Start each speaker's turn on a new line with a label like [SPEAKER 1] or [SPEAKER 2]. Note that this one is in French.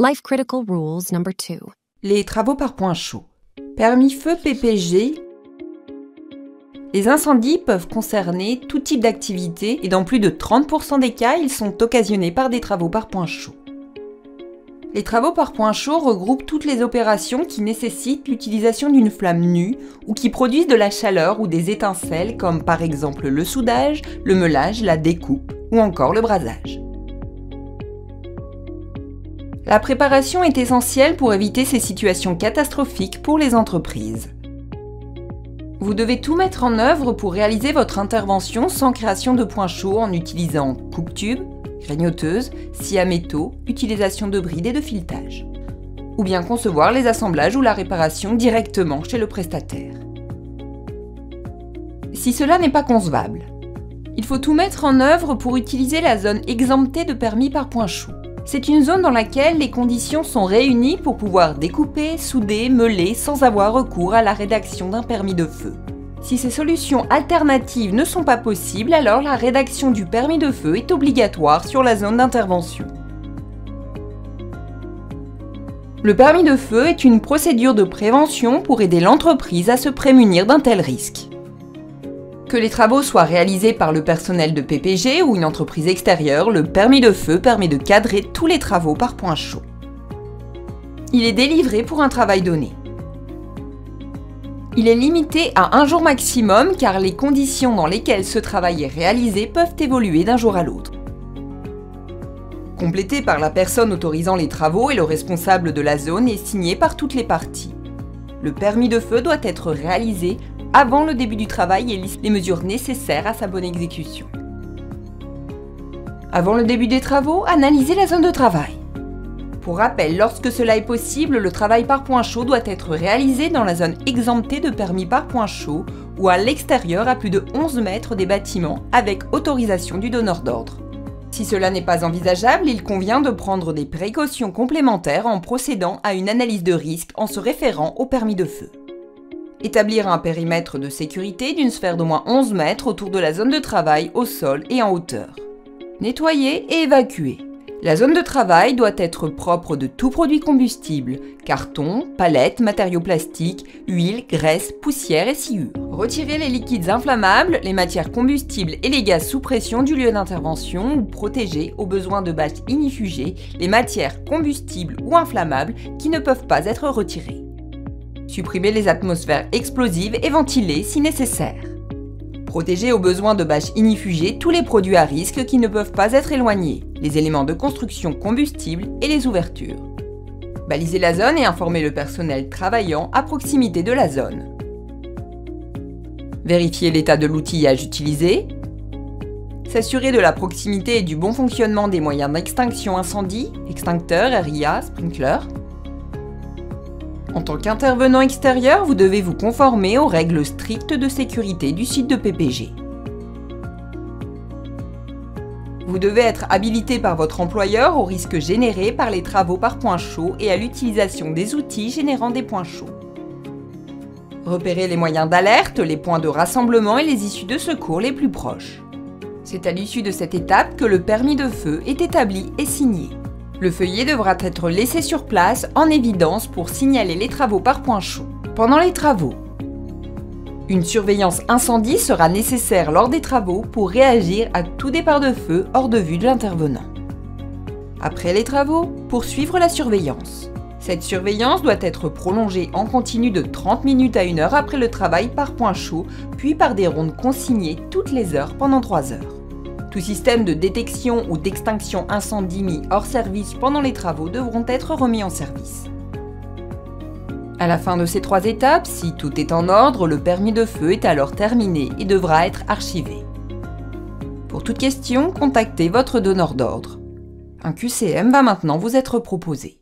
[SPEAKER 1] Life Critical Rules number 2.
[SPEAKER 2] Les travaux par point chaud. Permis feu PPG. Les incendies peuvent concerner tout type d'activité et dans plus de 30% des cas, ils sont occasionnés par des travaux par point chaud. Les travaux par point chaud regroupent toutes les opérations qui nécessitent l'utilisation d'une flamme nue ou qui produisent de la chaleur ou des étincelles comme par exemple le soudage, le meulage, la découpe ou encore le brasage. La préparation est essentielle pour éviter ces situations catastrophiques pour les entreprises. Vous devez tout mettre en œuvre pour réaliser votre intervention sans création de points chauds en utilisant coupe-tube, grignoteuse, scie à métaux, utilisation de brides et de filetage. Ou bien concevoir les assemblages ou la réparation directement chez le prestataire. Si cela n'est pas concevable, il faut tout mettre en œuvre pour utiliser la zone exemptée de permis par point chaud. C'est une zone dans laquelle les conditions sont réunies pour pouvoir découper, souder, meuler sans avoir recours à la rédaction d'un permis de feu. Si ces solutions alternatives ne sont pas possibles, alors la rédaction du permis de feu est obligatoire sur la zone d'intervention. Le permis de feu est une procédure de prévention pour aider l'entreprise à se prémunir d'un tel risque. Que les travaux soient réalisés par le personnel de PPG ou une entreprise extérieure, le permis de feu permet de cadrer tous les travaux par point chaud. Il est délivré pour un travail donné. Il est limité à un jour maximum car les conditions dans lesquelles ce travail est réalisé peuvent évoluer d'un jour à l'autre. Complété par la personne autorisant les travaux et le responsable de la zone et signé par toutes les parties. Le permis de feu doit être réalisé avant le début du travail et liste les mesures nécessaires à sa bonne exécution. Avant le début des travaux, analysez la zone de travail. Pour rappel, lorsque cela est possible, le travail par point chaud doit être réalisé dans la zone exemptée de permis par point chaud ou à l'extérieur à plus de 11 mètres des bâtiments avec autorisation du donneur d'ordre. Si cela n'est pas envisageable, il convient de prendre des précautions complémentaires en procédant à une analyse de risque en se référant au permis de feu. Établir un périmètre de sécurité d'une sphère d'au moins 11 mètres autour de la zone de travail au sol et en hauteur. Nettoyer et évacuer. La zone de travail doit être propre de tout produit combustible, carton, palettes, matériaux plastiques, huile, graisse, poussière et sciure. Retirer les liquides inflammables, les matières combustibles et les gaz sous pression du lieu d'intervention ou protéger, au besoin de bâches inifugées, les matières combustibles ou inflammables qui ne peuvent pas être retirées. Supprimer les atmosphères explosives et ventiler si nécessaire. Protéger au besoin de bâches inifugées tous les produits à risque qui ne peuvent pas être éloignés, les éléments de construction combustibles et les ouvertures. Baliser la zone et informer le personnel travaillant à proximité de la zone. Vérifier l'état de l'outillage utilisé. S'assurer de la proximité et du bon fonctionnement des moyens d'extinction incendie, extincteurs, RIA, sprinklers. En tant qu'intervenant extérieur, vous devez vous conformer aux règles strictes de sécurité du site de PPG. Vous devez être habilité par votre employeur aux risques générés par les travaux par point chaud et à l'utilisation des outils générant des points chauds. Repérer les moyens d'alerte, les points de rassemblement et les issues de secours les plus proches. C'est à l'issue de cette étape que le permis de feu est établi et signé. Le feuillet devra être laissé sur place en évidence pour signaler les travaux par point chaud. Pendant les travaux, une surveillance incendie sera nécessaire lors des travaux pour réagir à tout départ de feu hors de vue de l'intervenant. Après les travaux, poursuivre la surveillance. Cette surveillance doit être prolongée en continu de 30 minutes à 1 heure après le travail par point chaud, puis par des rondes consignées toutes les heures pendant 3 heures. Tout système de détection ou d'extinction incendie mis hors service pendant les travaux devront être remis en service. À la fin de ces 3 étapes, si tout est en ordre, le permis de feu est alors terminé et devra être archivé. Pour toute question, contactez votre donneur d'ordre. Un QCM va maintenant vous être proposé.